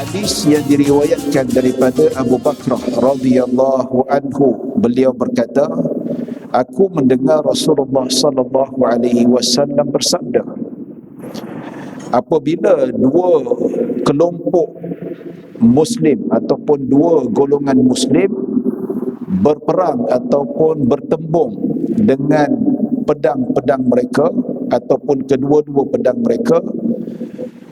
Hadis yang diriwayatkan daripada Abu Bakrah radhiyallahu anhu, beliau berkata, aku mendengar Rasulullah sallallahu alaihi wasallam bersabda, apabila dua kelompok muslim ataupun dua golongan muslim berperang ataupun bertembung dengan pedang-pedang mereka ataupun kedua-dua pedang mereka,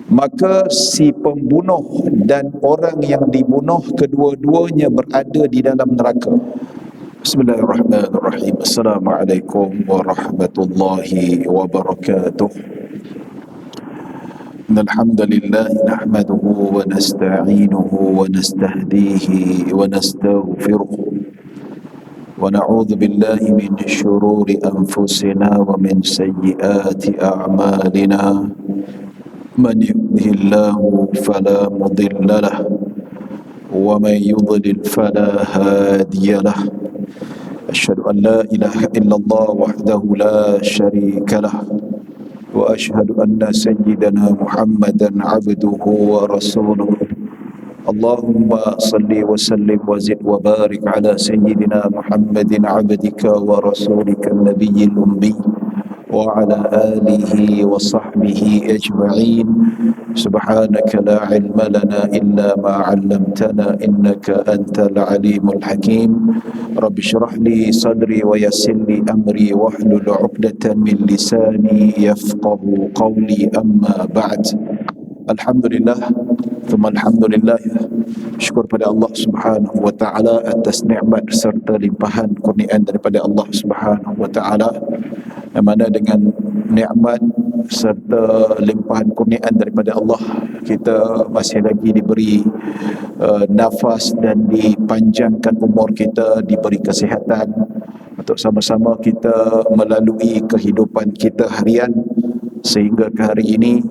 maka si pembunuh dan orang yang dibunuh kedua-duanya berada di dalam neraka. Bismillahirrahmanirrahim. Assalamualaikum warahmatullahi wabarakatuh. Alhamdulillah nahmaduhu wa nasta'inuhu wa nastahdihi wa nastaghfiruh wa na'udzu billahi min syururi anfusina wa min sayyiati a'malina. من يهده الله فلا مضل له ومن يضلل فلا هادي له أشهد أن لا إله إلا الله وحده لا شريك له وأشهد أن سيدنا محمدا عبده ورسوله اللهم صل وسلم وزد وبارك على سيدنا محمد عبدك ورسولك النبي الأمي وعلى آله وصحبه أجمعين سبحانك لا علم لنا إلا ما علمتنا إنك أنت العليم الحكيم رب اشرح لي صدري ويسر لي أمري واحلل عقدة من لساني يفقه قولي أما بعد. Alhamdulillah, thumma alhamdulillah, syukur pada Allah Subhanahu wa taala atas nikmat serta limpahan kurniaan daripada Allah Subhanahu wa taala, yang mana dengan nikmat serta limpahan kurniaan daripada Allah, kita masih lagi diberi nafas dan dipanjangkan umur kita, diberi kesihatan untuk sama-sama kita melalui kehidupan kita harian sehingga ke hari ini,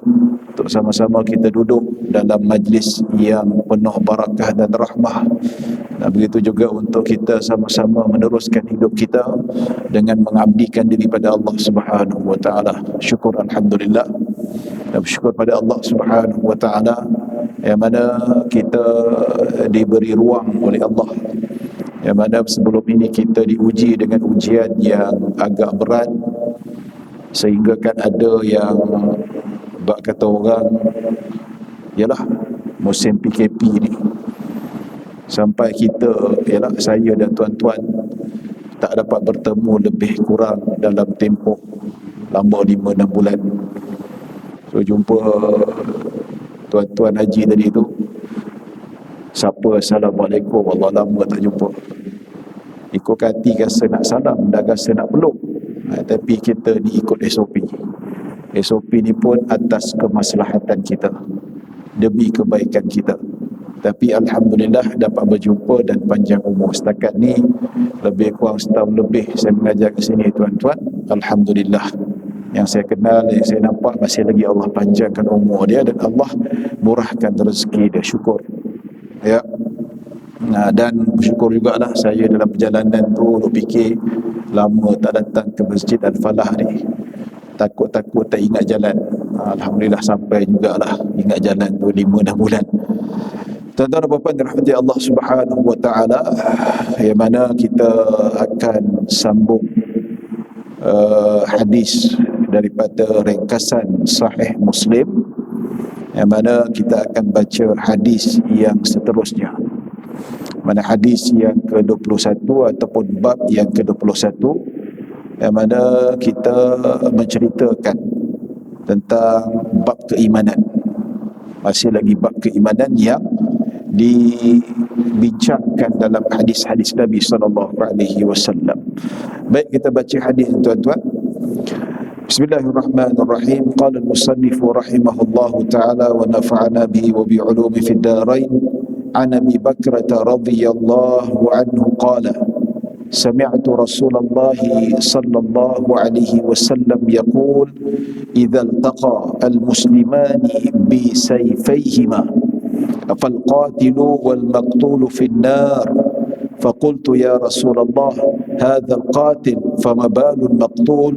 untuk sama-sama kita duduk dalam majlis yang penuh barakah dan rahmah. Dan begitu juga untuk kita sama-sama meneruskan hidup kita dengan mengabdikan diri pada Allah Subhanahu wa taala. Syukur alhamdulillah, dan bersyukur pada Allah Subhanahu wa taala yang mana kita diberi ruang oleh Allah, yang mana sebelum ini kita diuji dengan ujian yang agak berat, sehingga kan ada yang bak kata orang, yalah musim PKP ni sampai kita, yalah saya dan tuan-tuan tak dapat bertemu lebih kurang dalam tempoh lama 5-6 bulan. So jumpa tuan-tuan haji tadi tu, siapa Assalamualaikum, Allah lama tak jumpa. Ikut hati rasa nak salam, dah rasa nak peluk, tapi kita ni ikut SOP. SOP ni pun atas kemaslahatan kita, demi kebaikan kita. Tapi alhamdulillah dapat berjumpa dan panjang umur. Setakat ni lebih kurang setahun lebih saya mengajar ke sini tuan-tuan. Alhamdulillah, yang saya kenal, yang saya nampak, masih lagi Allah panjangkan umur dia dan Allah murahkan rezeki dia. Syukur ya. Dan bersyukur jugalah saya dalam perjalanan tu fikir lama tak datang ke Masjid Al-Falah ni, takut-takut tak ingat jalan. Alhamdulillah sampai jugalah ingat jalan tu 5-6 bulan. Tuan-tuan dan puan-puan dirahmati Allah Subhanahu wa taala, yang mana kita akan sambung hadis daripada ringkasan Sahih Muslim, yang mana kita akan baca hadis yang seterusnya, mana hadis yang ke-21 ataupun bab yang ke-21, yang mana kita menceritakan tentang bab keimanan. Masih lagi bab keimanan yang dibincangkan dalam hadis-hadis Nabi SAW. Baik, kita baca hadis tuan-tuan. Bismillahirrahmanirrahim. Qala al-musannif rahimahullahu ta'ala wa nafa'ana bihi wa bi'ulumi fid darain. An Abi Bakrah radhiyallahu anhu qala سمعت رسول الله صلى الله عليه وسلم يقول إذا التقى المسلمان بسيفيهما فالقاتل والمقتول في النار فقلت يا رسول الله هذا القاتل فما بال المقتول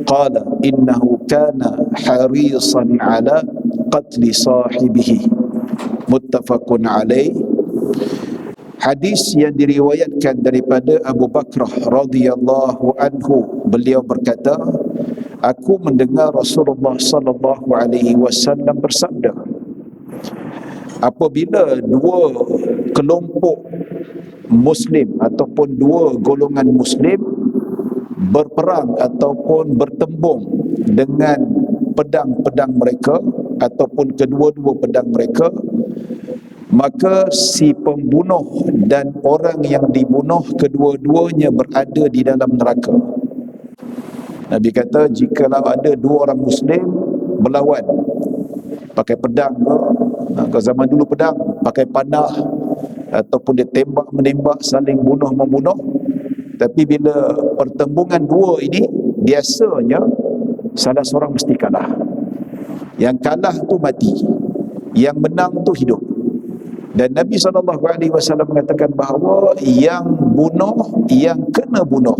قال إنه كان حريصا على قتل صاحبه muttafaqun alaih. Hadis yang diriwayatkan daripada Abu Bakrah radhiyallahu anhu, beliau berkata, aku mendengar Rasulullah sallallahu alaihi wasallam bersabda, apabila dua kelompok muslim ataupun dua golongan muslim berperang ataupun bertembung dengan pedang-pedang mereka ataupun kedua-dua pedang mereka, maka si pembunuh dan orang yang dibunuh kedua-duanya berada di dalam neraka. Nabi kata, jikalau ada dua orang muslim berlawan pakai pedang ke zaman dulu pedang, pakai panah ataupun dia tembak menembak, saling bunuh membunuh, tapi bila pertembungan dua ini biasanya salah seorang mesti kalah. Yang kalah tu mati, yang menang tu hidup. Dan Nabi SAW mengatakan bahawa yang bunuh, yang kena bunuh,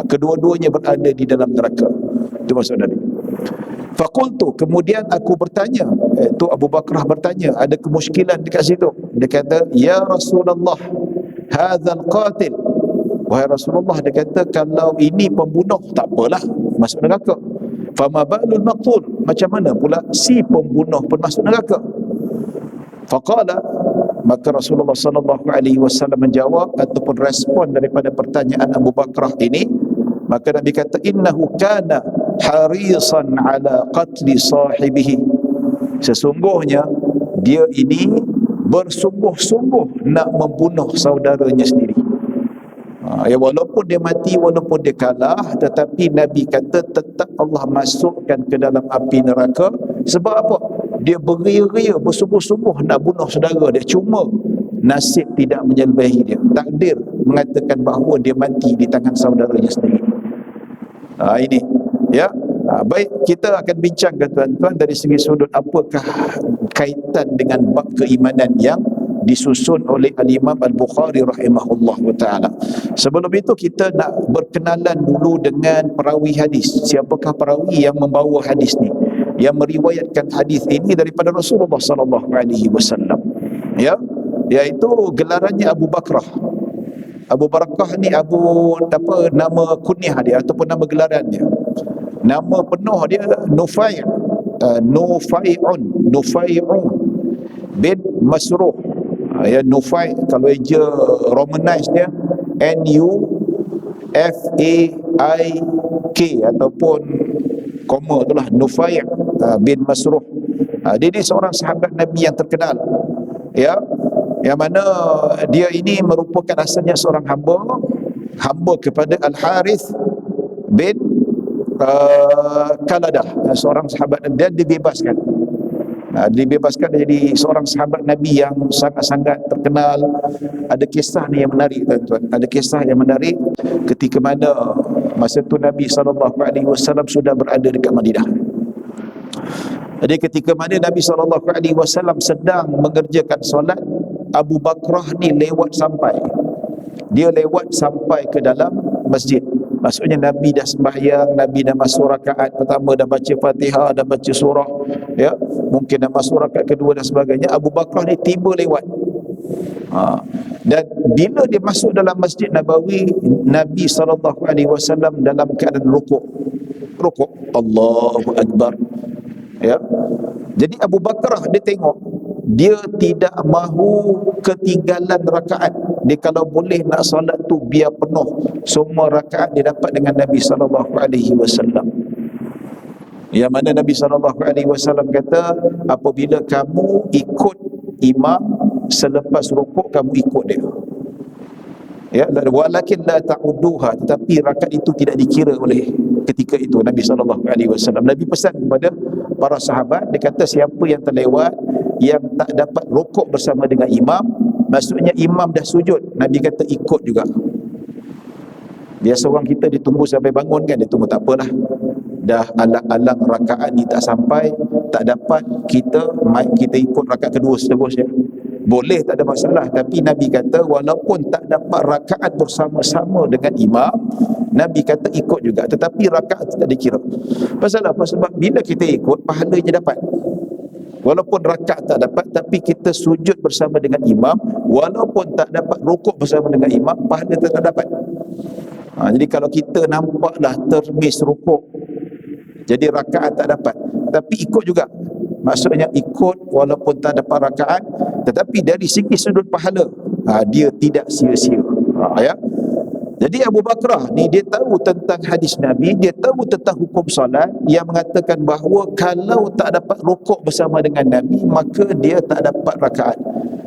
kedua-duanya berada di dalam neraka. Itu maksud Nabi. Faqultu, kemudian aku bertanya, iaitu Abu Bakrah bertanya, ada kemusykilan dekat situ. Dia kata, ya Rasulullah, hadzal qatil. Wahai Rasulullah, dia kata, kalau ini pembunuh, tak apalah, masuk neraka. Fama ba'lul maqtul, macam mana pula si pembunuh pun masuk neraka? Faqala, maka Rasulullah sallallahu alaihi wasallam menjawab ataupun respon daripada pertanyaan Abu Bakrah ini, maka Nabi kata, innahu kana harisan ala qatli sahibihi, sesungguhnya dia ini bersungguh-sungguh nak membunuh saudaranya sendiri. Ya, walaupun dia mati, walaupun dia kalah, tetapi Nabi kata tetap Allah masukkan ke dalam api neraka. Sebab apa? Dia beria-ria, bersungguh-sungguh nak bunuh saudara dia, cuma nasib tidak menyelbahi dia. Takdir mengatakan bahawa dia mati di tangan saudaranya sendiri. Ini ya. Baik, kita akan bincangkan tuan-tuan dari segi sudut apakah kaitan dengan bab keimanan yang disusun oleh Al-Imam Al-Bukhari rahimahullah ta'ala. Sebelum itu kita nak berkenalan dulu dengan perawi hadis. Siapakah perawi yang membawa hadis ni, yang meriwayatkan hadis ini daripada Rasulullah sallallahu alaihi wasallam? Ya, iaitu gelarannya Abu Bakrah. Abu Bakrah ni nama kunyah dia ataupun nama gelarannya. Nama penuh dia Nufai'un bin Masruh. Ya, Nufai, kalau eja romanize dia Nufaik ataupun koma itulah Nufai bin Masruh. Dia ni seorang sahabat Nabi yang terkenal, ya, yang mana dia ini merupakan asalnya seorang hamba kepada Al-Harith bin Kaladah, seorang sahabat Nabi, dan dibebaskan jadi seorang sahabat Nabi yang sangat-sangat terkenal. Ada kisah ni yang menarik tuan-tuan. Ada kisah yang menarik ketika mana masa tu Nabi SAW sudah berada dekat Madinah. Jadi ketika mana Nabi SAW sedang mengerjakan solat, Abu Bakrah ni lewat sampai. Dia lewat sampai ke dalam masjid. Maksudnya Nabi dah sembahyang, Nabi dah masuk rakaat pertama, dah baca Fatihah, dah baca surah, ya, mungkin dah masuk rakaat kedua dan sebagainya. Abu Bakrah ni tiba lewat. Dan bila dia masuk dalam Masjid Nabawi, Nabi SAW dalam keadaan rukuk. Allahu Akbar. Ya. Jadi Abu Bakrah dia tengok, dia tidak mahu ketinggalan rakaat. Dia kalau boleh nak solat tu biar penuh semua rakaat dia dapat dengan Nabi SAW. Yang mana Nabi SAW kata, apabila kamu ikut imam selepas rukuk, kamu ikut dia. Ya, walakin la ta'udduha, tetapi rakaat itu tidak dikira oleh ketika itu Nabi SAW. Nabi pesan kepada para sahabat, dia kata siapa yang terlewat, yang tak dapat rukuk bersama dengan imam, maksudnya imam dah sujud, Nabi kata ikut juga. Biasa orang kita ditunggu sampai bangun kan, dia tunggu, tak apalah, dah alang-alang rakaat ni tak sampai, tak dapat, kita ikut rakaat kedua seterusnya. Boleh, tak ada masalah. Tapi Nabi kata walaupun tak dapat rakaat bersama-sama dengan imam, Nabi kata ikut juga, tetapi rakaat tak dikira. Pasal apa? Sebab bila kita ikut, pahalanya dapat. Walaupun rakaat tak dapat, tapi kita sujud bersama dengan imam, walaupun tak dapat rukuk bersama dengan imam, pahala tak dapat. Jadi kalau kita nampaklah termis rukuk, jadi rakaat tak dapat, tapi ikut juga, maksudnya ikut walaupun tak dapat rakaat, tetapi dari segi sudut pahala, dia tidak sia-sia. Ya. Jadi Abu Bakrah ni dia tahu tentang hadis Nabi, dia tahu tentang hukum solat yang mengatakan bahawa kalau tak dapat rukuk bersama dengan Nabi, maka dia tak dapat rakaat.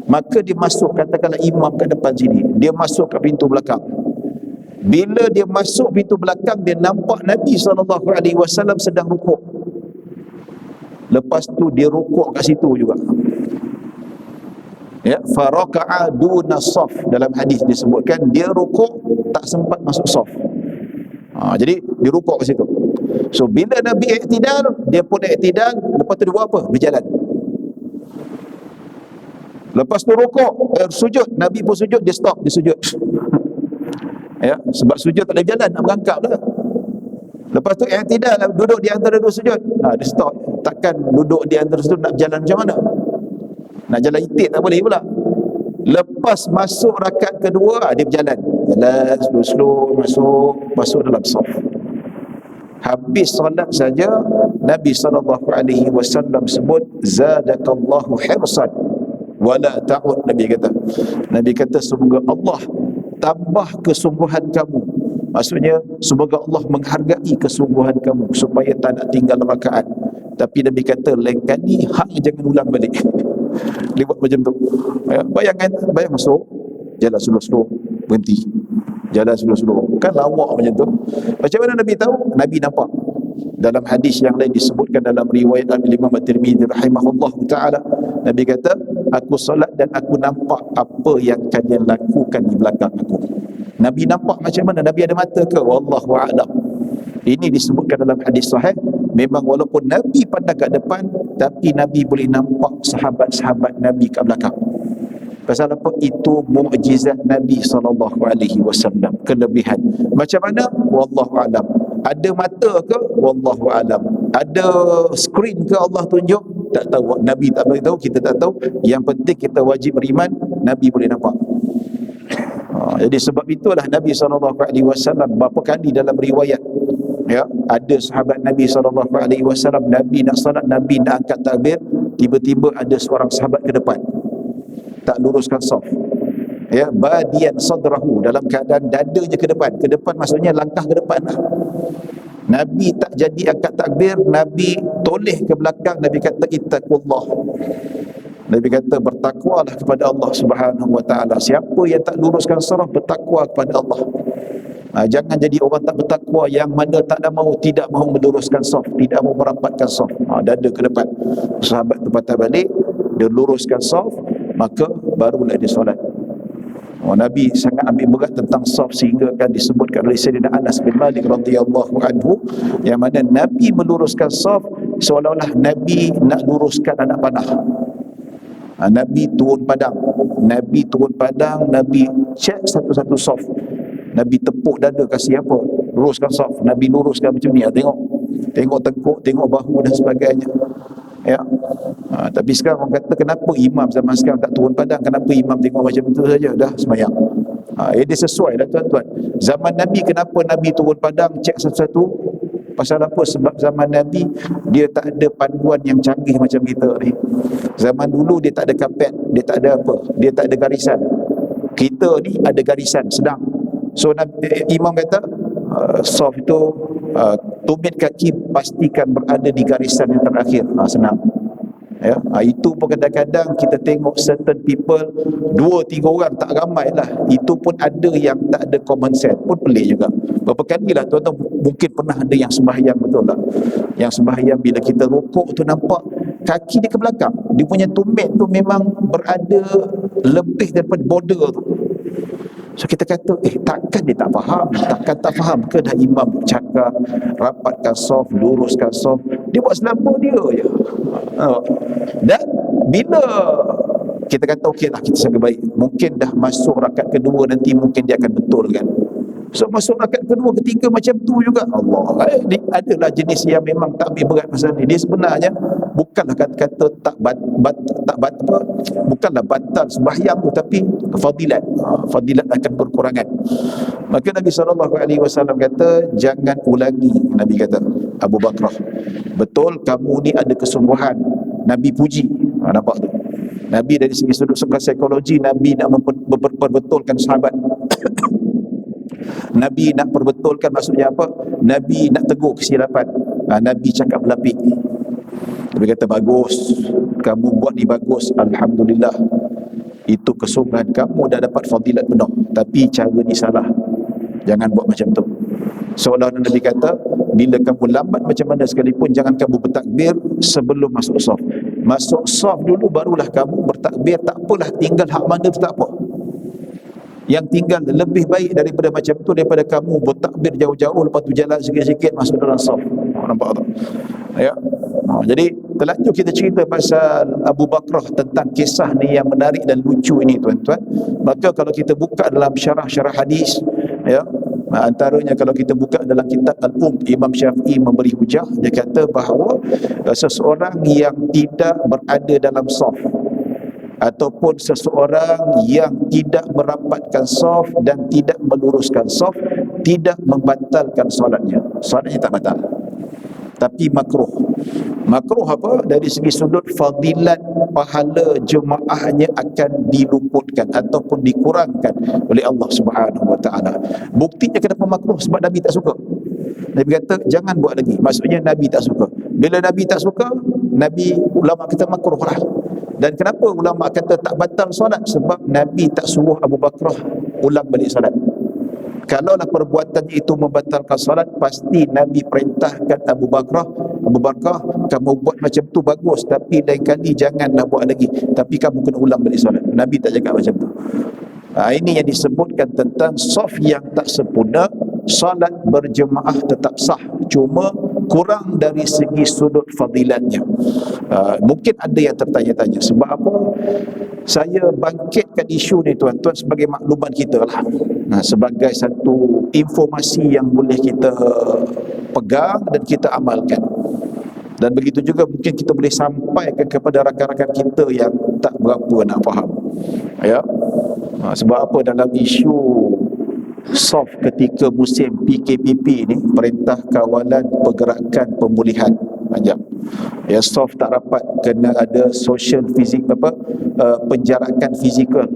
Maka dia masuk, katakanlah imam kat depan sini, dia masuk ke pintu belakang. Bila dia masuk pintu belakang, dia nampak Nabi SAW sedang rukuk. Lepas tu dia rukuk kat situ juga. Ya, faraka'a duna saf, dalam hadis disebutkan dia rukuk tak sempat masuk saf. Jadi dia rukuk kat situ. So bila Nabi iktidal, dia pun iktidal, lepas tu dia buat apa? Berjalan. Lepas tu rukuk, sujud, Nabi pun sujud, dia stop, dia sujud. Ya, sebab sujud tak boleh berjalan, nak berangkap dah. Lepas tu iktidal, duduk di antara dua sujud. Dia stop. Takkan duduk di antara sujud nak berjalan macam mana? Nak jalan itik tak boleh pula. Lepas masuk rakaat kedua, dia berjalan. Jalan slow-slow, masuk dalam saf. Habis solat saja, Nabi SAW sebut, zadakallahu hirsan wala ta'ud. Nabi kata semoga Allah tambah kesungguhan kamu. Maksudnya semoga Allah menghargai kesungguhan kamu supaya tak nak tinggal rakaat. Tapi Nabi kata lain kali hak jangan ulang balik. Dia buat macam tu. Bayang masuk, jalan slow-slow, berhenti, jalan slow-slow. Kan lawak macam tu. Macam mana Nabi tahu? Nabi nampak. Dalam hadis yang lain disebutkan dalam riwayat Imam At-Tirmidzi rahimahullah ta'ala, Nabi kata, aku solat dan aku nampak apa yang kalian lakukan di belakang aku. Nabi nampak macam mana? Nabi ada mata ke? Wallahu a'lam. Ini disebutkan dalam hadis sahih. Memang walaupun Nabi pandang kat depan, tapi Nabi boleh nampak sahabat-sahabat Nabi kat belakang. Pasal apa? Itu mukjizat Nabi SAW, kelebihan. Macam mana? Wallahu a'lam. Ada mata ke? Wallahu a'lam. Ada skrin ke Allah tunjuk? Tak tahu. Nabi tak beritahu, kita tak tahu. Yang penting kita wajib beriman, Nabi boleh nampak. Jadi sebab itulah Nabi SAW berapa kali dalam riwayat, ya, ada sahabat Nabi SAW, Nabi nak salat, Nabi nak angkat takbir, tiba-tiba ada seorang sahabat ke depan, tak luruskan saf. Ya, badian sadrahu, dalam keadaan dadanya ke depan maksudnya langkah ke depan lah. Nabi tak jadi angkat takbir, Nabi toleh ke belakang, Nabi kata ittaqullah. Nabi kata bertakwalah kepada Allah Subhanahu wa taala. Siapa yang tak luruskan saf, bertakwa kepada Allah. Jangan jadi orang tak bertakwa yang mana tidak mahu meluruskan saf, tidak mahu merapatkan saf. Dada ke depan. Sahabat tu patah balik, dia luruskan saf, maka barulah dia solat. Nabi sangat ambil berat tentang saf sehingga kan disebutkan oleh Sayyidina Anas bin Malik radhiyallahu anhu, yang mana Nabi meluruskan saf seolah-olah Nabi nak luruskan anak panah. Nabi turun padang, Nabi cek satu-satu saf. Nabi tepuk dada, kasih apa? Luruskan saf. Nabi luruskan macam ni. Tengok tengkuk, tengok bahu dan sebagainya. Ya. Tapi sekarang orang kata, kenapa imam zaman sekarang tak turun padang? Kenapa imam tengok macam itu saja dah sembahyang? Dia sesuai dah tuan-tuan. Zaman Nabi, kenapa Nabi turun padang cek satu-satu? Pasal apa? Sebab zaman Nabi dia tak ada panduan yang canggih macam kita ni. Zaman dulu dia tak ada kapet, dia tak ada apa, dia tak ada garisan. Kita ni ada garisan sedang. So imam kata saf itu tumit kaki pastikan berada di garisan yang terakhir. Senang. Ya, itu pun kadang-kadang kita tengok certain people 2-3 orang, tak ramai lah, itu pun ada yang tak ada common sense, pun pelik juga. Berapa kali lah tuan-tuan mungkin pernah ada yang sembahyang, betul tak? Yang sembahyang bila kita rukuk tu nampak kaki dia ke belakang, dia punya tumit tu memang berada lebih daripada border tu. So kita kata, takkan dia tak faham? Takkan tak faham ke dah imam cakap rapatkan saf, luruskan saf, dia buat selamba dia je. Dan bila kita kata okey lah, kita sangka baik, mungkin dah masuk rakaat kedua nanti mungkin dia akan betul kan. So masuk rakaat kedua, ketiga macam tu juga. Allah, adalah jenis yang memang tak ambil berat pasal ni. Dia sebenarnya bukanlah kata bukanlah batal sembahyang tu, tapi fadilat. Fadilat akan berkurangan. Maka Nabi SAW kata, jangan ulangi. Nabi kata, Abu Bakrah, betul kamu ni ada kesungguhan. Nabi puji. Nampak tu? Nabi dari segi sudut psikologi, Nabi nak memperbetulkan sahabat. Nabi nak perbetulkan, maksudnya apa? Nabi nak tegur kesilapan. Nabi cakap berlapik. Nabi kata, bagus, kamu buat ni bagus, Alhamdulillah, itu kesungguhan kamu, dah dapat fadilat penuh. Tapi cara ni salah, jangan buat macam tu. Seolah-olah Nabi kata, bila kamu lambat macam mana sekalipun, jangan kamu bertakbir sebelum masuk saf. Masuk saf dulu barulah kamu bertakbir. Tak apalah, tinggal hak mana tu tak apa. Yang tinggal lebih baik daripada macam tu, daripada kamu bertakbir jauh-jauh, lepas tu jalan sikit-sikit masuk dalam saf. Nampak tak? Ya. Jadi terlanjur kita cerita pasal Abu Bakrah tentang kisah ni yang menarik dan lucu ini, tuan-tuan. Maka kalau kita buka dalam syarah-syarah hadis, ya, antaranya kalau kita buka dalam kitab Imam Syafi'i memberi hujah. Dia kata bahawa seseorang yang tidak berada dalam saf, ataupun seseorang yang tidak merapatkan saf dan tidak meluruskan saf, tidak membatalkan solatnya. Solatnya tak batal, tapi makruh. Makruh apa? Dari segi sudut fadilat, pahala jemaahnya akan diluputkan ataupun dikurangkan oleh Allah Subhanahu Wa Taala. Buktinya kenapa makruh? Sebab Nabi tak suka. Nabi kata jangan buat lagi. Maksudnya Nabi tak suka. Bila Nabi tak suka, ulama kata makruh lah. Dan kenapa ulama kata tak batal solat? Sebab Nabi tak suruh Abu Bakrah ulang balik solat. Kalaulah perbuatannya itu membatalkan salat, pasti Nabi perintahkan Abu Bakrah, kamu buat macam tu bagus, tapi lain kali janganlah buat lagi, tapi kamu kena ulang balik salat. Nabi tak cakap macam tu. Ini yang disebutkan tentang saf yang tak sempurna. Salat berjemaah tetap sah, cuma kurang dari segi sudut fadilatnya. Mungkin ada yang tertanya-tanya, sebab apa saya bangkitkan isu ni, tuan-tuan, sebagai makluman kita lah, sebagai satu informasi yang boleh kita pegang dan kita amalkan. Dan begitu juga mungkin kita boleh sampaikan kepada rakan-rakan kita yang tak berapa nak faham, ya. Sebab apa, dalam isu saf ketika musim PKPP ni, Perintah Kawalan Pergerakan Pemulihan, ya, saf tak rapat, kena ada social penjarakan fizikal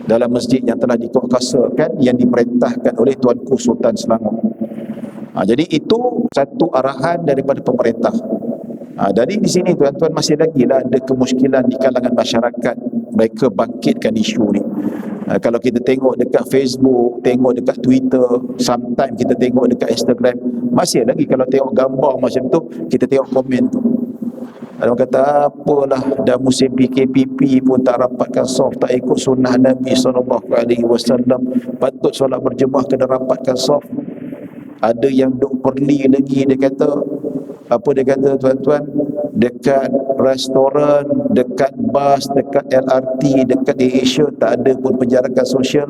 dalam masjid yang telah dikuasakan, yang diperintahkan oleh Tuanku Sultan Selangor. Jadi itu satu arahan daripada pemerintah. Dari di sini, tuan-tuan, masih lagi lah ada kemusykilan di kalangan masyarakat, mereka bangkitkan isu ni. Kalau kita tengok dekat Facebook, tengok dekat Twitter, sometimes kita tengok dekat Instagram, masih lagi kalau tengok gambar macam tu, kita tengok komen tu. Ada orang kata, apalah, dah musim PKPP pun tak rapatkan saf, tak ikut sunnah Nabi SAW, patut solat berjemaah kena rapatkan saf. Ada yang duk perli lagi, dia kata, apa dia kata, tuan-tuan, dekat restoran, dekat bas, dekat LRT, dekat Asia tak ada pun penjarakan sosial.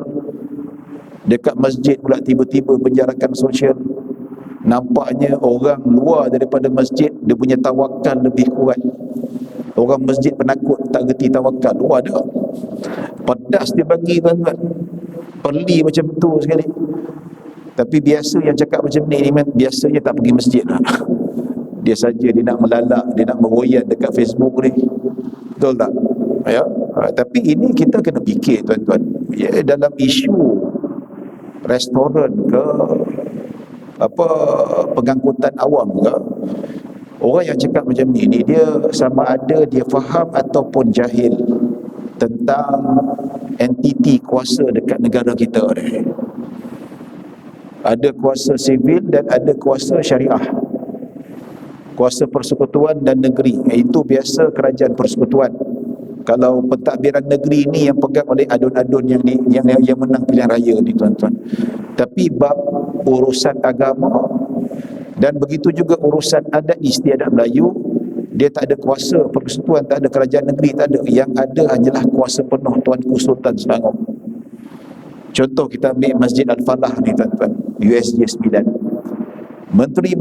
Dekat masjid pula tiba-tiba penjarakan sosial. Nampaknya orang luar daripada masjid, dia punya tawakal lebih kuat. Orang masjid penakut, tak gerti tawakal. Ada pedas dia bagi, tuan-tuan, perli macam tu sekali. Tapi biasa yang cakap macam ni biasanya tak pergi masjid lah. Dia saja dia nak melalak, dia nak meroyan dekat Facebook ni. Betul tak? Ya. Tapi ini kita kena fikir, tuan-tuan, ya, dalam isu restoran ke pengangkutan awam ke, orang yang cakap macam ni dia sama ada dia faham ataupun jahil tentang entiti kuasa dekat negara kita ni. Ada kuasa sivil dan ada kuasa syariah, kuasa persekutuan dan negeri. Itu biasa kerajaan persekutuan. Kalau pentadbiran negeri ni yang pegang oleh adun-adun yang menang pilihan raya ni, tuan-tuan. Tapi bab urusan agama dan begitu juga urusan adat istiadat Melayu, dia tak ada kuasa persekutuan, tak ada kerajaan negeri, tak ada. Yang ada hanyalah kuasa penuh Tuanku Sultan Selangor. Contoh kita ambil Masjid Al-Falah ni, tuan-tuan, USJ 9. Menteri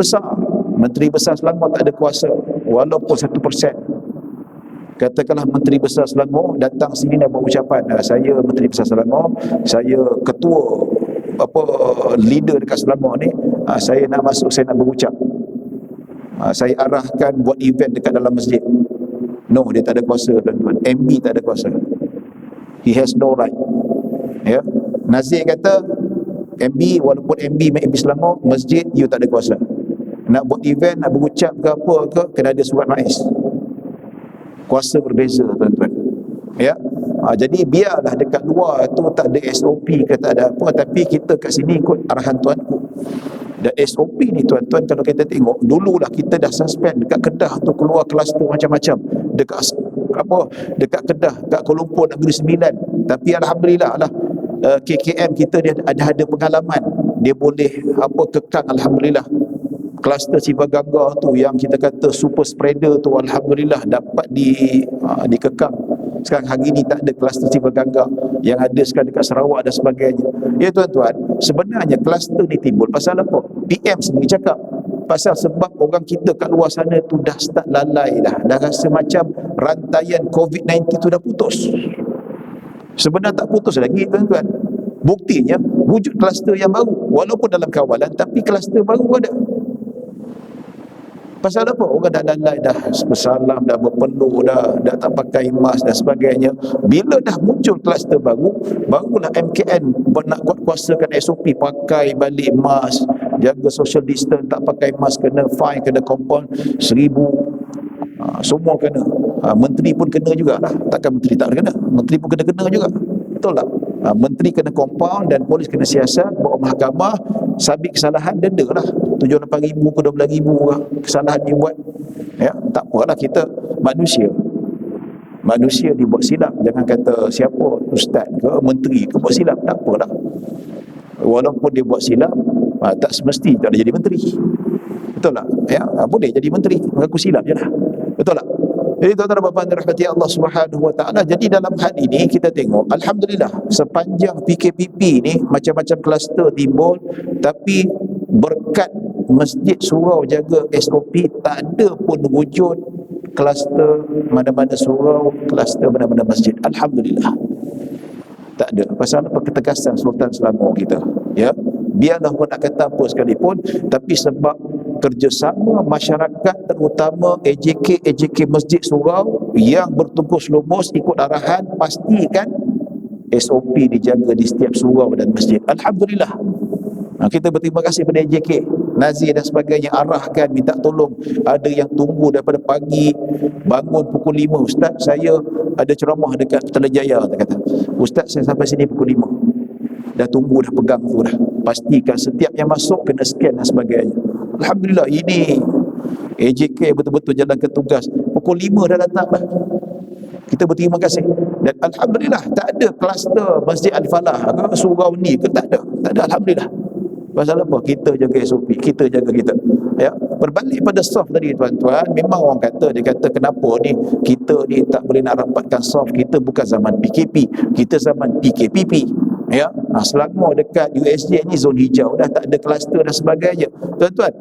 besar Selangor tak ada kuasa. walaupun 1%. Katakanlah Menteri Besar Selangor datang sini dan berucapan, saya Menteri Besar Selangor, saya ketua leader dekat Selangor ni, saya nak masuk, saya nak berucap, saya arahkan buat event dekat dalam masjid. No, dia tak ada kuasa, tuan-tuan. MB tak ada kuasa. He has no right. Ya. Nazir kata, MB, walaupun MB Selangor, masjid you tak ada kuasa. Nak buat event, nak berucap ke apa ke, kena ada surat maiz. Kuasa berbeza, tuan-tuan. Ya. Jadi biarlah dekat luar tu tak ada SOP ke tak ada apa, tapi kita kat sini ikut arahan tuanku. Dan SOP ni, tuan-tuan, kalau kita tengok, dululah kita dah suspend dekat Kedah tu, keluar kluster macam-macam. Dekat Kedah, kat Kuala Lumpur, Negeri Sembilan. Tapi alhamdulillah lah, KKM kita dia ada pengalaman, dia boleh kekang, alhamdulillah. Kluster Sivagangga tu yang kita kata super spreader tu, alhamdulillah dapat dikekang. Sekarang hari ni tak ada kluster Sivagangga, yang ada sekarang dekat Sarawak dan sebagainya. Ya tuan-tuan, sebenarnya kluster ni timbul pasal apa? PM sendiri cakap, pasal sebab orang kita kat luar sana tu dah start lalai dah rasa macam rantaian COVID-19 tu dah putus. Sebenarnya tak putus lagi, tuan-tuan. Buktinya wujud kluster yang baru, walaupun dalam kawalan, tapi kluster baru ada. Pasal apa? Orang dah lalai, dah bersalam, dah berpeluh, dah tak pakai mask dan sebagainya. Bila dah muncul kluster baru, barulah MKN nak kuasakan SOP, pakai balik mask, jaga social distance, tak pakai mask kena fine, kena compound 1,000. Semua kena. Menteri pun kena jugalah. Takkan menteri tak kena? Menteri pun kena juga. Betul tak? Menteri kena compound dan polis kena siasat, bawa mahkamah, sabit kesalahan, denda lah 7-8 ribu ke 12 ribu lah kesalahan dia buat. Ya, tak apalah, kita manusia dibuat silap. Jangan kata siapa ustaz ke menteri ke buat silap, tak apalah. Walaupun dia buat silap, tak semesti tak ada jadi menteri. Betul tak? Ya, boleh jadi menteri, mengaku silap je lah. Betul tak? Jadi tuan-tuan dan puan-puan dirahmati Allah Subhanahu wa taala. Jadi dalam hal ini kita tengok, alhamdulillah, sepanjang PKPP ni macam-macam kluster timbul, tapi berkat masjid surau jaga SOP, tak ada pun wujud kluster mana-mana surau, kluster mana-mana masjid. Alhamdulillah. Tak ada. Pasal apa? Ketegasan Sultan Selangor kita. Ya. Biarlah orang nak kata apa sekalipun, tapi sebab kerjasama masyarakat, terutama AJK Masjid Surau yang bertungkus lumus ikut arahan, pastikan SOP dijaga di setiap surau dan masjid. Alhamdulillah. Kita berterima kasih kepada AJK, Nazir dan sebagainya, arahkan, minta tolong. Ada yang tunggu daripada pagi, bangun pukul 5. Ustaz, saya ada ceramah dekat Putrajaya, dia kata. Ustaz, saya sampai sini pukul 5. Dah tunggu, dah pegang tu dah. Pastikan setiap yang masuk kena scan dan sebagainya. Alhamdulillah, ini AJK betul-betul jalankan tugas. Pukul 5 dah datang dah. Kita berterima kasih. Dan alhamdulillah, tak ada kluster Masjid Al-Falah ke surau ni ke, tak ada. Tak ada, alhamdulillah. Pasal apa? Kita jaga SOP, kita jaga kita. Ya, berbalik pada soft tadi, tuan-tuan, memang orang kata, dia kata kenapa ni kita ni tak boleh nak rapatkan soft. Kita bukan zaman PKP, kita zaman PKPP. Ya, Selangor dekat USJ ni zon hijau dah, tak ada kluster dan sebagainya. Tuan-tuan,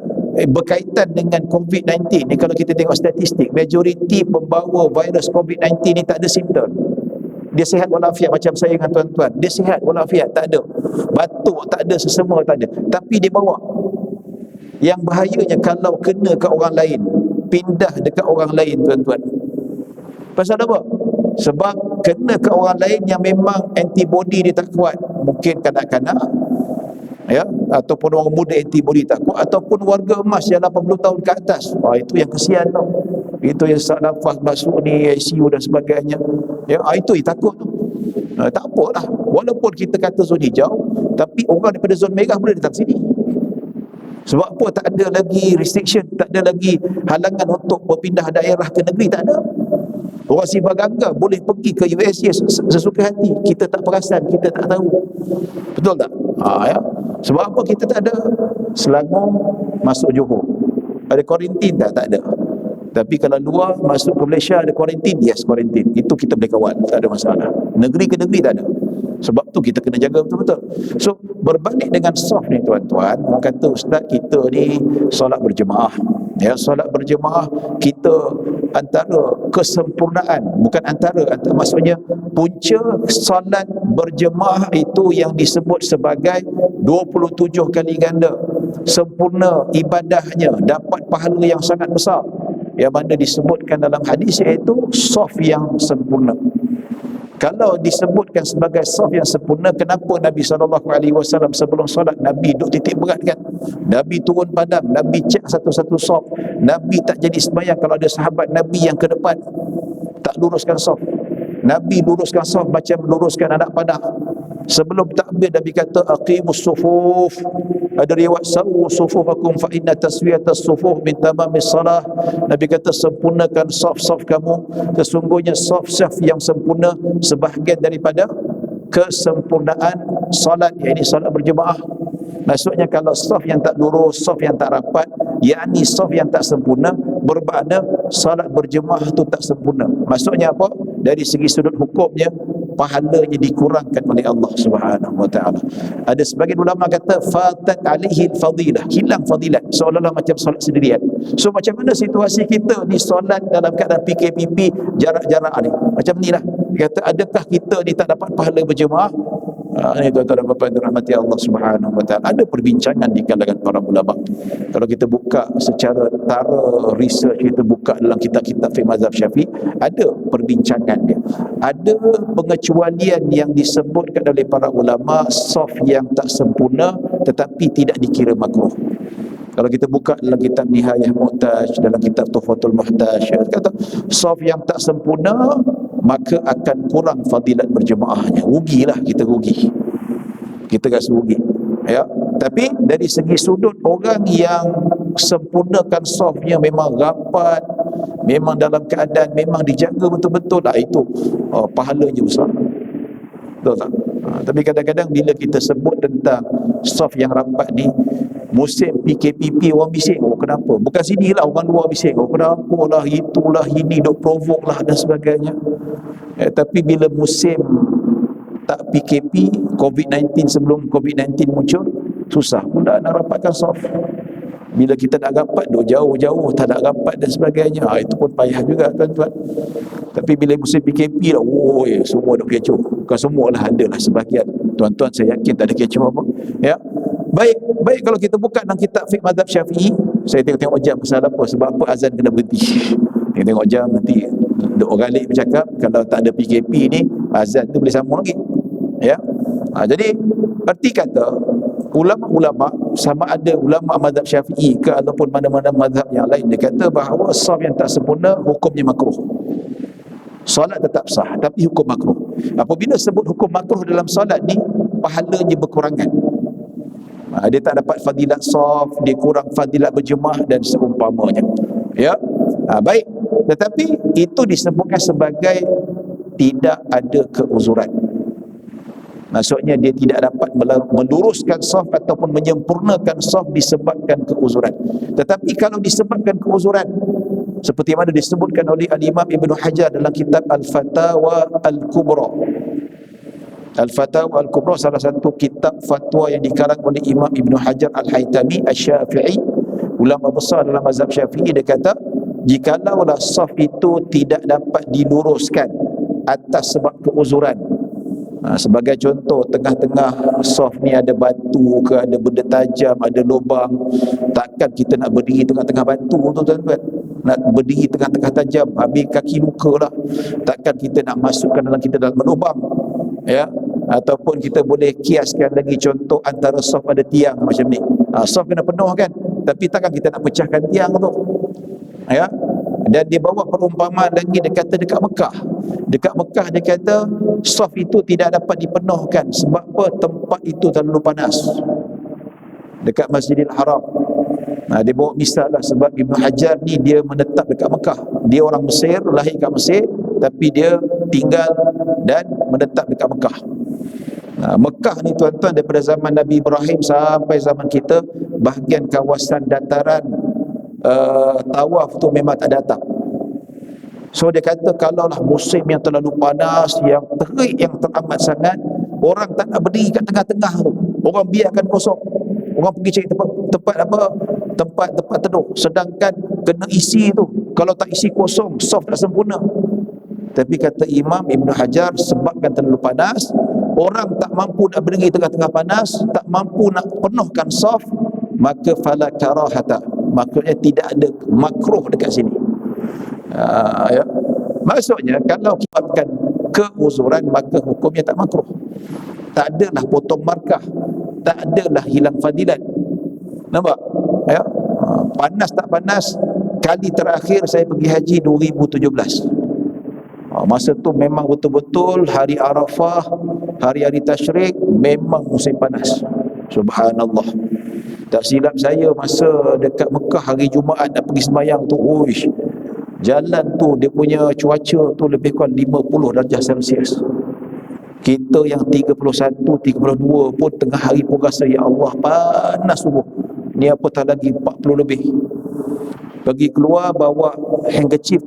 berkaitan dengan COVID-19 ni, kalau kita tengok statistik, majoriti pembawa virus COVID-19 ni tak ada simptom. Dia sihat walafiat macam saya dengan tuan-tuan. Dia sihat walafiat, tak ada batuk, tak ada sesama, tak ada. Tapi dia bawa. Yang bahayanya kalau kena ke orang lain, pindah dekat orang lain, tuan-tuan. Pasal apa? Sebab kena ke orang lain yang memang antibody dia tak kuat. Mungkin kanak-kanak, ya, ataupun orang muda antibody tak kuat, ataupun warga emas yang 80 tahun ke atas. Itu yang kesian tau. Itu yang sak nafas masuk ni ICU dan sebagainya. Ya, itu yang takut tu. Tak apalah. Walaupun kita kata zon hijau, tapi orang daripada zon merah boleh datang sini. Sebab apa? Tak ada lagi restriction, tak ada lagi halangan untuk berpindah daerah ke negeri, tak ada. Orang Sivagangga boleh pergi ke USJ sesuka hati. Kita tak perasan, kita tak tahu. Betul tak? Ya. Sebab apa kita tak ada? Selangor masuk Johor, ada kuarantin tak? Tak ada. Tapi kalau luar masuk ke Malaysia ada kuarantin, yes, kuarantin. Itu kita boleh kawal, tak ada masalah. Negeri ke negeri tak ada. Sebab tu kita kena jaga betul-betul. So berbalik dengan soft ni, tuan-tuan, orang kata ustaz kita ni solat berjemaah. Ya, solat berjemaah kita antara kesempurnaan, bukan antara maksudnya punca solat berjemaah itu yang disebut sebagai 27 kali ganda sempurna ibadahnya, dapat pahala yang sangat besar, yang mana disebutkan dalam hadis, iaitu saf yang sempurna. Kalau disebutkan sebagai saf yang sempurna, kenapa Nabi SAW sebelum solat Nabi duk titik berat kan? Nabi turun padang, Nabi cek satu-satu saf. Nabi tak jadi sembahyang kalau ada sahabat Nabi yang ke depan tak luruskan saf. Nabi luruskan saf macam luruskan anak panah. Sebelum takbir Nabi kata aqimus sufuf. Ada riwayat sawu sufufakum fa inna taswiyatas sufuf min tamamis salah. Nabi kata sempurnakan saf-saf kamu, sesungguhnya saf-saf yang sempurna sebahagian daripada kesempurnaan salat, iaitu salat berjemaah. Maksudnya kalau saf yang tak lurus, saf yang tak rapat, yakni saf yang tak sempurna, bermakna salat berjemaah tu tak sempurna. Maksudnya apa? Dari segi sudut hukumnya, pahalanya dikurangkan oleh Allah Subhanahu wa taala. Ada sebagian ulama kata fatat alaihi fadilah, hilang fadilat, seolah-olah macam solat sendirian. So macam mana situasi kita ni solat dalam keadaan PKPP, jarak-jarak ni? Macam ni lah. Dia kata adakah kita ni tak dapat pahala berjemaah? Ini tuan-tuan dan puan-puan dirahmati Allah Subhanahu wa taala. Ada perbincangan di kalangan para ulama. Kalau kita buka secara tara research, kita buka dalam kitab-kitab fiqh mazhab Syafi'i, ada perbincangan dia. Ada pengecualian yang disebutkan oleh para ulama, saf yang tak sempurna tetapi tidak dikira makruh. Kalau kita buka dalam kitab Nihayah Muhtaj, dalam kitab Tuhfatul Muhtaj, kata saf yang tak sempurna maka akan kurang fadilat berjemaahnya. Rugilah, kita rugi. Kita rasa rugi. Ya. Tapi dari segi sudut orang yang sempurnakan safnya memang rapat, memang dalam keadaan memang dijaga betul-betul lah, itu pahalanya besar. Betul tak? Tapi kadang-kadang bila kita sebut tentang saf yang rapat ni, musim PKPP orang bising, oh kenapa? Bukan sinilah, orang luar bising, oh kenapa lah, itulah, ini duk provoke lah dan sebagainya. Tapi bila musim tak PKP, COVID-19, sebelum COVID-19 muncul, susah pula nak rapatkan saf. Bila kita nak rapat, duk jauh-jauh, tak nak rapat dan sebagainya, itu pun payah juga tuan-tuan. Tapi bila musim PKP lah, semua duk kecoh. Bukan semua lah, ada lah sebahagian. Tuan-tuan saya yakin tak ada kecoh apa. Ya. Baik kalau kita buka dalam kitab fiqh mazhab Syafi'i, saya tengok jam pasal apa, sebab apa azan kena berhenti. Tengok jam nanti orang lain bercakap, kalau tak ada PKP ni azan tu boleh sambung lagi. Ya. Jadi erti kata ulama-ulama, sama ada ulama mazhab Syafi'i ke ataupun mana-mana mazhab yang lain, dia kata bahawa saf yang tak sempurna hukumnya makruh. Solat tetap sah tapi hukum makruh. Apabila sebut hukum makruh dalam solat ni, pahalanya berkurangan. Dia tak dapat fadilat saf, dia kurang fadilat berjemaah dan seumpamanya. Ya. Baik, tetapi itu disebutkan sebagai tidak ada keuzuran. Maksudnya dia tidak dapat meluruskan saf ataupun menyempurnakan saf disebabkan keuzuran. Tetapi kalau disebabkan keuzuran, seperti mana disebutkan oleh Al-Imam Ibn Hajar dalam kitab Al-Fatawa Al-Kubra. Al-Fatawa Al-Kubra salah satu kitab fatwa yang dikarang oleh Imam Ibn Hajar Al-Haytami Asy-Syafi'i, ulama besar dalam mazhab Syafi'i. Dia kata jikalaulah saf itu tidak dapat diluruskan atas sebab keuzuran, sebagai contoh, tengah-tengah saf ni ada batu ke, ada benda tajam, ada lubang, takkan kita nak berdiri tengah-tengah batu tu tuan-tuan, nak berdiri tengah-tengah tajam, habis kaki luka lah. Takkan kita nak masukkan dalam lubang. Ya. Ataupun kita boleh kiaskan lagi contoh, antara saf ada tiang macam ni, saf kena penuh kan, tapi takkan kita nak pecahkan tiang tu. Ya. Dan dia bawa perumpamaan lagi, dia kata dekat Mekah dia kata saf itu tidak dapat dipenuhkan sebab apa? Tempat itu terlalu panas dekat Masjidil Haram. Dia bawa misal lah, sebab Ibn Hajar ni dia menetap dekat Mekah, dia orang Mesir, lahir kat Mesir, tapi dia tinggal dan menetap dekat Mekah. Mekah ni tuan-tuan, daripada zaman Nabi Ibrahim sampai zaman kita, bahagian kawasan dataran tawaf tu memang tak ada atap. So dia kata kalaulah musim yang terlalu panas, yang terik, yang teramat sangat, orang tak nak berdiri kat tengah-tengah tu, orang biarkan kosong, orang pergi cari tempat teduh. Sedangkan kena isi tu. Kalau tak isi kosong, saf tak sempurna. Tapi kata Imam Ibn Hajar, sebabkan terlalu panas, orang tak mampu nak berdiri tengah-tengah panas, tak mampu nak penuhkan saf, maka fala karahata, maksudnya tidak ada makruh dekat sini. Ya. Maksudnya kalau sebabkan keuzuran, maka hukumnya tak makruh. Tak adalah potong markah, tak adalah hilang fadilat. Nampak? Ya. Panas tak panas, kali terakhir saya pergi haji 2017. Masa tu memang betul-betul hari Arafah, hari-hari tasyrik, memang musim panas. Subhanallah. Tak silap saya masa dekat Mekah hari Jumaat nak pergi sembahyang tu, uish, jalan tu dia punya cuaca tu lebih kurang 50 darjah Celsius. Kita yang 31, 32 pun tengah hari pun rasa, ya Allah, panas sungguh. Ni apatah lagi 40 lebih. Pergi keluar bawa handkerchief,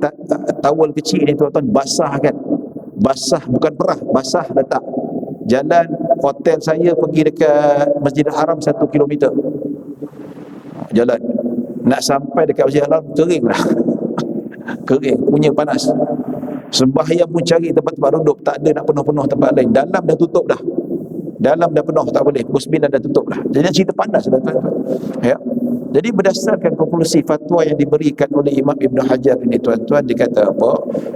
towel kecil ni tuan-tuan, basah kan, basah bukan perah, basah letak. Jalan hotel saya pergi dekat Masjidil Haram 1 kilometer jalan, nak sampai dekat Masjidil Haram kering lah. Kering, punya panas. Sembahyang pun cari tempat-tempat duduk, tak ada nak penuh-penuh tempat lain. Dalam dah tutup dah, dalam dah penuh, tak boleh, pukul 9 dah tutup dah. Jadi cerita panas dah, tuan-tuan. Ya. Jadi berdasarkan konklusi fatwa yang diberikan oleh Imam Ibn Hajar ini, tuan-tuan, dia kata apa?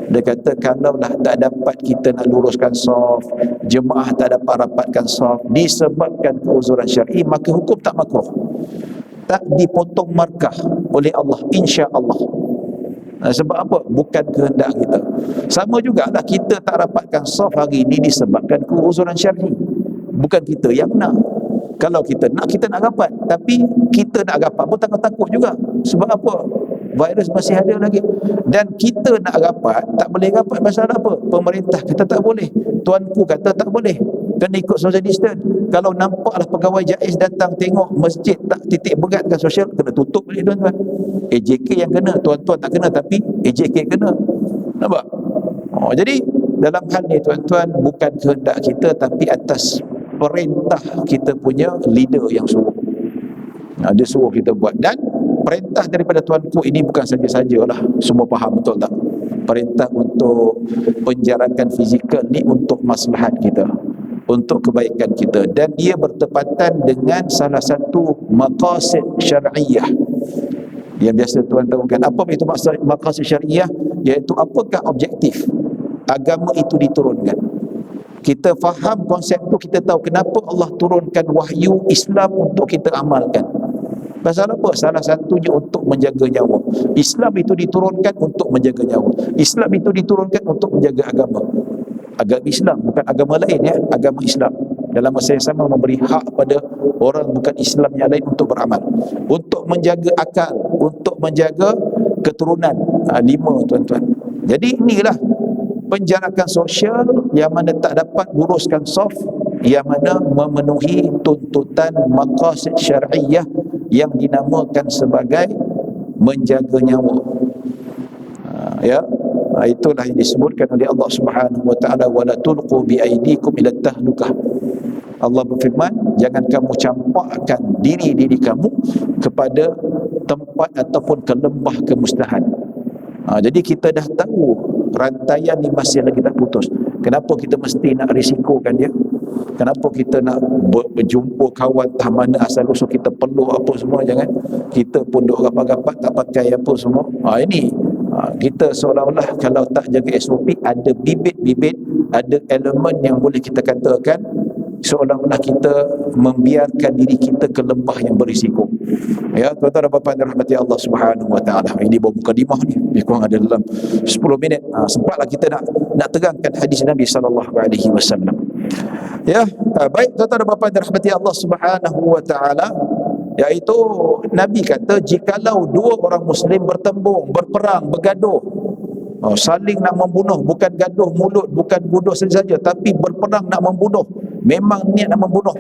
Dia kata kalau dah tak dapat kita nak luruskan saf, jemaah tak dapat rapatkan saf disebabkan keuzuran syar'i, maka hukum tak makruh, tak dipotong markah oleh Allah, insya-Allah. Sebab apa? Bukan kehendak kita. Sama jugalah kita tak rapatkan saf hari ini disebabkan keuzuran syar'i, bukan kita yang nak. Kalau kita nak rapat, tapi kita nak rapat pun takut-takut juga. Sebab apa? Virus masih ada lagi. Dan kita nak rapat, tak boleh rapat pasal apa? Pemerintah kata tak boleh, tuanku kata tak boleh, kena ikut social distance. Kalau nampaklah pegawai JAIS datang tengok masjid tak titik berat dengan sosial, kena tutup balik, tuan-tuan. AJK yang kena, tuan-tuan tak kena, tapi AJK kena. Nampak? Jadi dalam hal ni, tuan-tuan, bukan kehendak kita, tapi atas perintah kita punya leader yang suruh. Dia suruh kita buat. Dan perintah daripada tuanku ini bukan saja-sajalah, semua faham betul tak? Perintah untuk penjarakan fizikal ni untuk maslahat kita, untuk kebaikan kita, dan dia bertepatan dengan salah satu maqasid syar'iyah yang biasa tuan tahu kan. Apa itu maksud maqasid syar'iyah? Iaitu apakah objektif agama itu diturunkan. Kita faham konsep tu, kita tahu kenapa Allah turunkan wahyu Islam untuk kita amalkan. Pasal apa? Salah satunya untuk menjaga nyawa. Islam itu diturunkan untuk menjaga nyawa. Islam itu diturunkan untuk menjaga agama. Agama Islam, bukan agama lain ya, agama Islam. Dalam masa yang sama memberi hak pada orang bukan Islam yang lain untuk beramal, untuk menjaga akal, untuk menjaga keturunan. 5, tuan-tuan. Jadi inilah penjarakan sosial yang mana tak dapat luruskan saf, yang mana memenuhi tuntutan maqasid syar'iyah yang dinamakan sebagai menjaga nyawa. Ya, itulah yang disebutkan oleh Allah Subhanahu wa taala, wala tulqu bi aidikum ila tahlukah. Allah berfirman, jangan kamu campakkan diri kamu kepada tempat ataupun ke lembah kemusnahan. Jadi kita dah tahu rantaian ni masih lagi tak putus. Kenapa kita mesti nak risikokan dia? Kenapa kita nak berjumpa kawan tak mana asal usul kita peluk apa semua? Jangan. Kita pun duk rapat-rapat tak pakai apa semua. Ini kita seolah-olah kalau tak jaga SOP, ada bibit-bibit, ada elemen yang boleh kita katakan seolah-olah kita membiarkan diri kita ke lembah yang berisiko. Ya, tuan-tuan dan puan-puan dirahmati Allah Subhanahu wa taala. Ini baru mukadimah ni. Lebih kurang ada dalam 10 minit. Sempatlah kita nak terangkan hadis Nabi sallallahu alaihi wasallam. Ya, baik tuan-tuan dan puan-puan dirahmati Allah Subhanahu wa taala, iaitu Nabi kata jikalau dua orang muslim bertembung, berperang, bergaduh, saling nak membunuh, bukan gaduh mulut, bukan bunuh saja, tapi berperang nak membunuh, memang niat nak membunuh.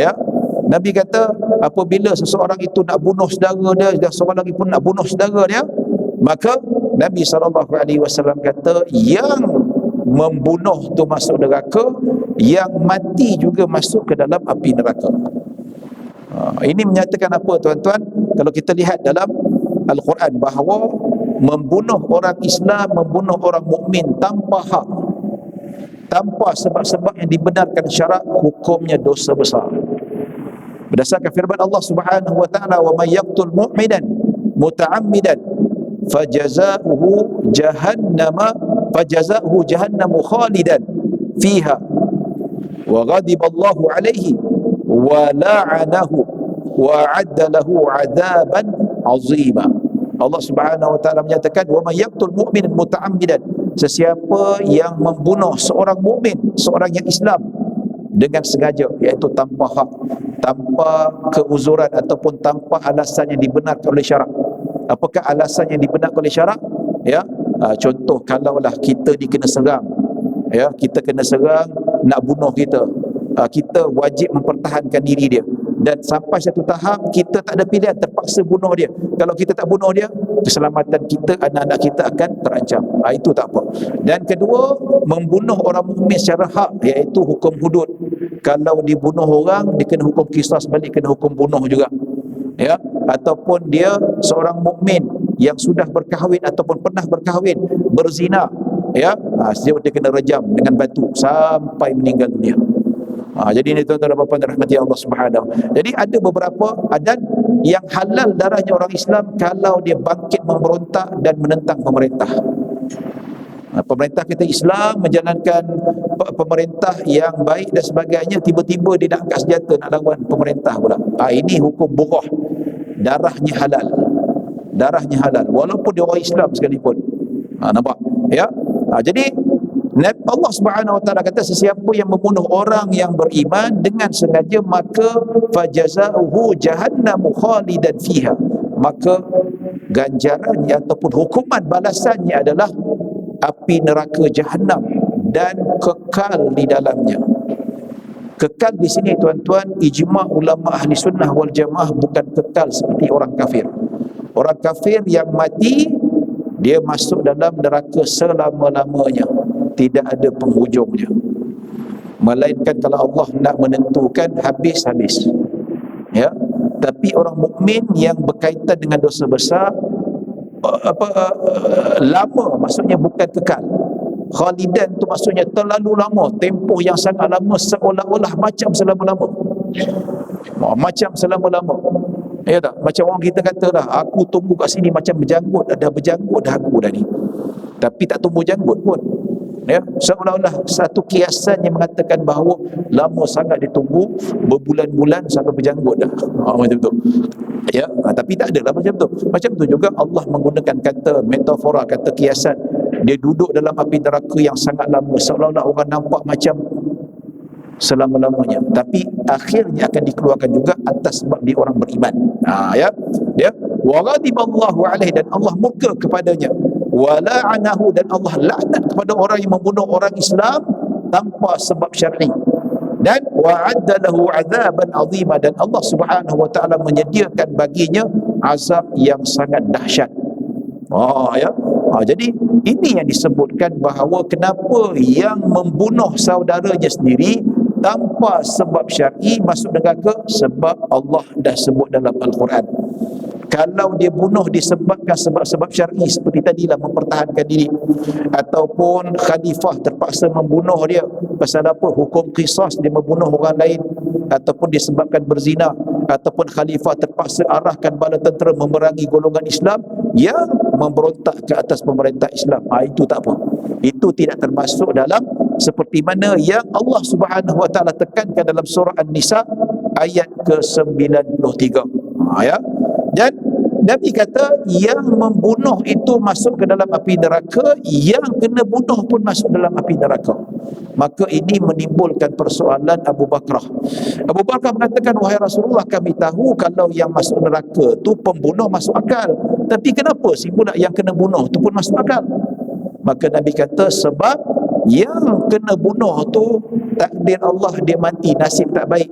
Ya, Nabi kata apabila seseorang itu nak bunuh saudara dia dan seorang lagi pun nak bunuh saudara dia, maka Nabi SAW kata yang membunuh tu masuk neraka, yang mati juga masuk ke dalam api neraka. Ini menyatakan apa, tuan-tuan? Kalau kita lihat dalam Al-Quran bahawa membunuh orang Islam, membunuh orang mukmin tanpa hak, tanpa sebab-sebab yang dibenarkan syarak, hukumnya dosa besar. Berdasarkan firman Allah Subhanahu wa taala, "Wa may yaqtul mu'minan muta'ammidan fajazauhu jahannamu khalidan fiha wa ghadiba Allahu alaihi wa la'anahu wa 'adda lahu 'adzaban 'azima." Allah Subhanahu wa taala menyatakan, "Wa may yaqtul mu'minan muta'ammidan," sesiapa yang membunuh seorang mukmin, seorang yang Islam dengan sengaja, iaitu tanpa hak, tanpa keuzuran ataupun tanpa alasan yang dibenarkan oleh syarak. Apakah alasan yang dibenarkan oleh syarak? Ya, contoh kalaulah kita dikena serang, ya, kita kena serang nak bunuh kita, kita wajib mempertahankan diri dia, dan sampai satu tahap kita tak ada pilihan, terpaksa bunuh dia. Kalau kita tak bunuh dia, keselamatan kita, anak-anak kita akan terancam. Itu tak apa. Dan kedua, membunuh orang mukmin secara hak, iaitu hukum hudud. Kalau dibunuh orang, dia kena hukum qisas balik, kena hukum bunuh juga, ya. Ataupun dia seorang mukmin yang sudah berkahwin ataupun pernah berkahwin, berzina, ya, dia kena rejam dengan batu sampai meninggal dunia. Jadi ini tuan-tuan dan puan-puan dirahmati Allah Subhanahu. Jadi ada beberapa adat yang halal darahnya orang Islam kalau dia bangkit memberontak dan menentang pemerintah. Pemerintah kita Islam menjalankan pemerintah yang baik dan sebagainya, tiba-tiba dia nak angkat senjata nak lawan pemerintah pula. Ini hukum bughah, darahnya halal, darahnya halal walaupun dia orang Islam sekalipun. Nampak ya? Jadi Allah Subhanahu wa taala kata, sesiapa yang membunuh orang yang beriman dengan sengaja, maka fajazauhu jahannamu khalidan fiha, maka ganjarannya ataupun hukuman balasannya adalah api neraka jahanam dan kekal di dalamnya. Kekal di sini tuan-tuan, ijma' ulama ahli sunnah wal jamaah, bukan kekal seperti orang kafir. Orang kafir yang mati, dia masuk dalam neraka selama-lamanya, tidak ada penghujungnya. Melainkan kalau Allah nak menentukan, habis-habis. Ya. Tapi orang mukmin yang berkaitan dengan dosa besar, lama, maksudnya bukan kekal. Khalidan tu maksudnya terlalu lama, tempoh yang sangat lama, seolah-olah macam selama-lama. Macam selama-lama. Ya tak? Macam orang kita kata lah, aku tunggu kat sini macam berjanggut, dah berjanggut dah aku dah ni. Tapi tak tumbuh janggut pun. Ya, seolah-olah satu kiasan yang mengatakan bahawa lama sangat ditunggu, berbulan-bulan sampai berjanggut dah. Macam tu. Ya, tapi tak adalah macam tu. Macam tu juga Allah menggunakan kata metafora, kata kiasan. Dia duduk dalam api neraka yang sangat lama, seolah-olah orang nampak macam selama-lamanya, tapi akhirnya akan dikeluarkan juga atas sebab dia orang beriman. Ya, wa ghadiballahu alaihi, dan Allah murka kepadanya, wa la'anahu, dan Allah laknat kepada orang yang membunuh orang Islam tanpa sebab syar'i, dan wa 'adda lahu 'adzaban 'azima, dan Allah Subhanahu wa taala menyediakan baginya azab yang sangat dahsyat. Ya. Jadi ini yang disebutkan bahawa kenapa yang membunuh saudaranya sendiri tanpa sebab syar'i masuk neraka, sebab Allah dah sebut dalam Al-Quran. Kalau dia bunuh disebabkan sebab-sebab syar'i seperti tadilah, mempertahankan diri, ataupun khalifah terpaksa membunuh dia pasal apa, hukum qisas, dia membunuh orang lain, ataupun disebabkan berzina, ataupun khalifah terpaksa arahkan bala tentera memerangi golongan Islam yang memberontak ke atas pemerintah Islam, itu tak apa. Itu tidak termasuk dalam seperti mana yang Allah Subhanahu wa taala tekankan dalam surah An-Nisa ayat ke-93. Ya. Dan Nabi kata yang membunuh itu masuk ke dalam api neraka, yang kena bunuh pun masuk dalam api neraka. Maka ini menimbulkan persoalan Abu Bakrah. Abu Bakrah mengatakan, wahai Rasulullah, kami tahu kalau yang masuk neraka tu pembunuh masuk akal, tapi kenapa si pula yang kena bunuh tu pun masuk akal? Maka Nabi kata, sebab yang kena bunuh tu takdir Allah, dia mati, nasib tak baik.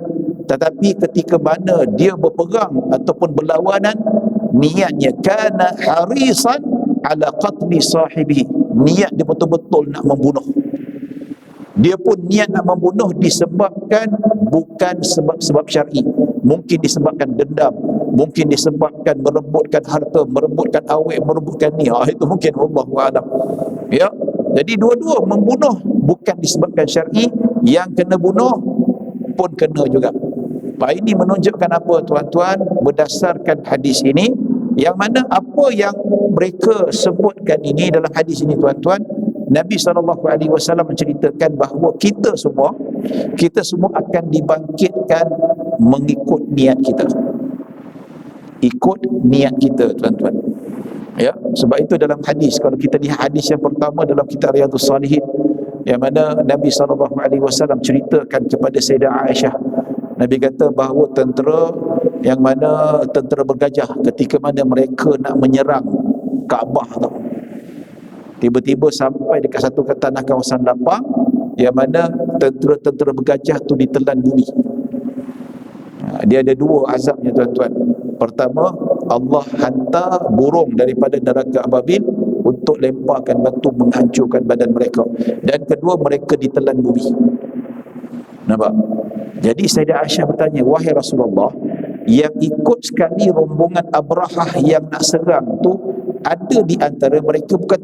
Tetapi ketika mana dia berperang ataupun berlawanan, niatnya kana harisan ala qatli sahibi, niat dia betul-betul nak membunuh. Dia pun niat nak membunuh disebabkan bukan sebab-sebab syar'i, mungkin disebabkan dendam, mungkin disebabkan merebutkan harta, merebutkan awet, merebutkan ni, itu mungkin wallahu a'lam. Ya, jadi dua-dua membunuh bukan disebabkan syar'i, yang kena bunuh pun kena juga. Ini menunjukkan apa tuan-tuan? Berdasarkan hadis ini, yang mana apa yang mereka sebutkan ini dalam hadis ini tuan-tuan, Nabi SAW menceritakan bahawa kita semua akan dibangkitkan mengikut niat kita. Ikut niat kita tuan-tuan. Ya, sebab itu dalam hadis, kalau kita lihat hadis yang pertama dalam kitab Riyadhus Salihin, yang mana Nabi SAW ceritakan kepada Sayyidah Aisyah, Nabi kata bahawa tentera yang mana tentera bergajah, ketika mana mereka nak menyerang Kaabah tu, tiba-tiba sampai dekat satu tanah kawasan lapang, yang mana tentera-tentera bergajah tu ditelan bumi. Dia ada dua azabnya tuan-tuan. Pertama, Allah hantar burung daripada neraka ababil untuk lemparkan batu menghancurkan badan mereka. Dan kedua, mereka ditelan bumi. Nampak? Jadi Sayyidah Aisyah bertanya, wahai Rasulullah, yang ikut sekali rombongan Abrahah yang nak serang tu, ada di antara mereka bukan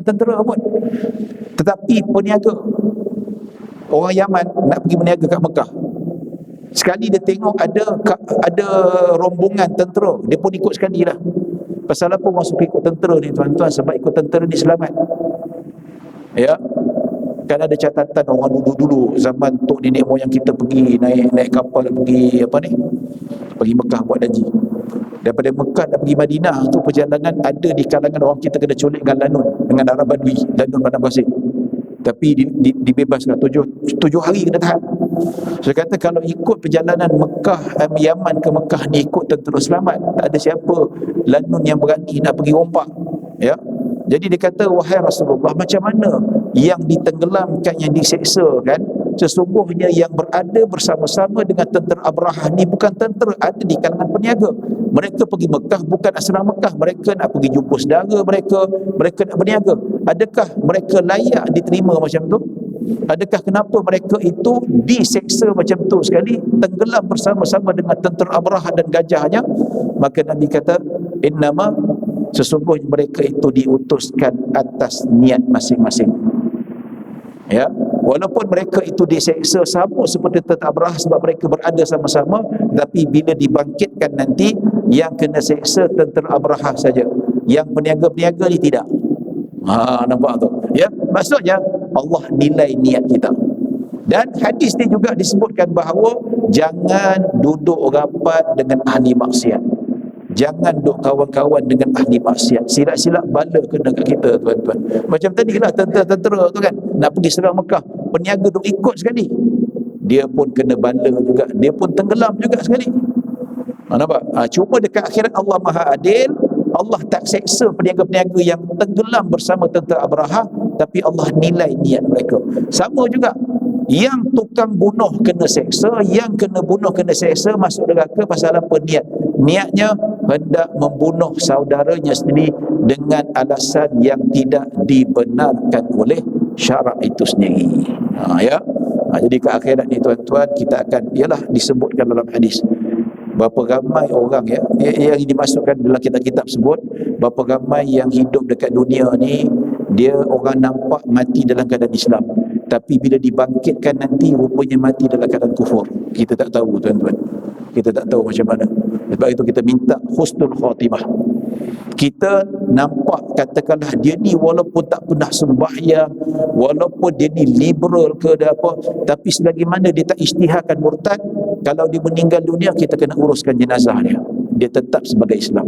tentera pun, tetapi peniaga. Orang Yaman nak pergi berniaga kat Mekah, sekali dia tengok ada rombongan tentera, dia pun ikut sekali lah. Pasal apa masuk ikut tentera ni tuan-tuan? Sebab ikut tentera ni selamat. Ya, kan ada catatan orang dulu zaman tok nenek moyang kita pergi naik kapal pergi pergi Mekah buat haji. Daripada Mekah nak pergi Madinah tu perjalanan ada di kalangan orang kita kena culik dengan lanun, dengan Arab Badui, lanun padang pasir. Tapi dibebaskan 7 hari kena tahan. Saya kata kalau ikut perjalanan Yaman ke Mekah ni ikut tentera selamat, tak ada siapa lanun yang berani nak pergi rompak. Ya. Jadi dia kata, wahai Rasulullah, macam mana yang ditenggelamkan, yang diseksa kan, sesungguhnya yang berada bersama-sama dengan tentera Abrahah ni bukan tentera, ada di kalangan peniaga. Mereka pergi Mekah bukan nak serang Mekah, mereka nak pergi jumpa saudara mereka nak berniaga. Adakah mereka layak diterima macam tu? Adakah kenapa mereka itu diseksa macam tu sekali, tenggelam bersama-sama dengan tentera Abrahah dan gajahnya? Maka Nabi kata, innama, sesungguhnya mereka itu diutuskan atas niat masing-masing. Ya, walaupun mereka itu diseksa sama seperti tentera Abrahah sebab mereka berada sama-sama, tapi bila dibangkitkan nanti, yang kena seksa tentera Abrahah saja, yang peniaga-peniaga ni tidak. Nampak tu? Ya, maksudnya Allah nilai niat kita. Dan hadis ni juga disebutkan bahawa jangan duduk rapat dengan ahli maksiat. Jangan duk kawan-kawan dengan ahli maksiat. Silap-silap bala kena kat kita tuan-tuan. Macam tadi lah tentera-tentera tu kan nak pergi serang Mekah, peniaga duk ikut sekali, dia pun kena bala juga, dia pun tenggelam juga sekali. Nampak? Cuma dekat akhirat Allah Maha Adil, Allah tak seksa peniaga-peniaga yang tenggelam bersama tentera Abrahah, tapi Allah nilai niat mereka. Sama juga, yang tukang bunuh kena seksa, yang kena bunuh kena seksa, masuk neraka pasal apa? Niatnya hendak membunuh saudaranya sendiri dengan alasan yang tidak dibenarkan oleh syarak itu sendiri. Jadi ke akhirat ni tuan-tuan, kita akan, ialah disebutkan dalam hadis, berapa ramai orang yang dimasukkan dalam kitab-kitab sebut, berapa ramai yang hidup dekat dunia ni, dia orang nampak mati dalam keadaan Islam, tapi bila dibangkitkan nanti rupanya mati dalam keadaan kufur. Kita tak tahu tuan-tuan, kita tak tahu macam mana. Sebab itu kita minta husnul khatimah. Kita nampak, katakanlah dia ni walaupun tak pernah sembahyang, walaupun dia ni liberal ke apa, tapi selagi mana dia tak isytiharkan murtad, kalau dia meninggal dunia kita kena uruskan jenazah dia tetap sebagai Islam.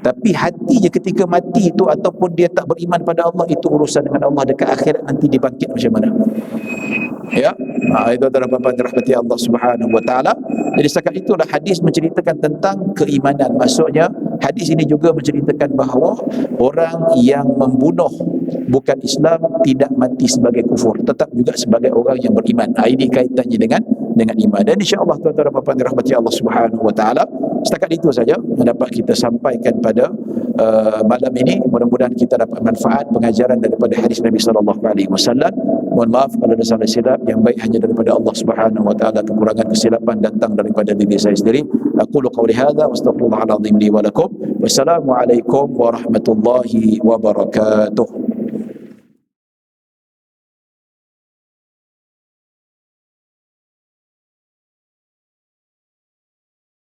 Tapi hatinya ketika mati itu, ataupun dia tak beriman pada Allah, itu urusan dengan Allah dekat akhirat nanti dibangkit macam mana. Ya, itu adalah apa-apa dirahmati Allah Subhanahu wa taala. Jadi setakat itulah hadis menceritakan tentang keimanan. Maksudnya hadis ini juga menceritakan bahawa orang yang membunuh bukan Islam tidak mati sebagai kufur, tetap juga sebagai orang yang beriman. Ini kaitannya dengan iman. Dan insya-Allah tuan-tuan dan puan-puan dirahmati Allah Subhanahu wa taala, setakat itu saja yang dapat kita sampaikan pada malam ini. Mudah-mudahan kita dapat manfaat pengajaran daripada hadis Nabi sallallahu alaihi wasallam. Mohon maaf kalau ada salah silap, yang baik hanya daripada Allah Subhanahu wa taala, kekurangan kesilapan datang daripada diri saya sendiri. Aqulu qawli hadza wa astaghfirullahal azim li wa lakum. Wassalamualaikum warahmatullahi wabarakatuh.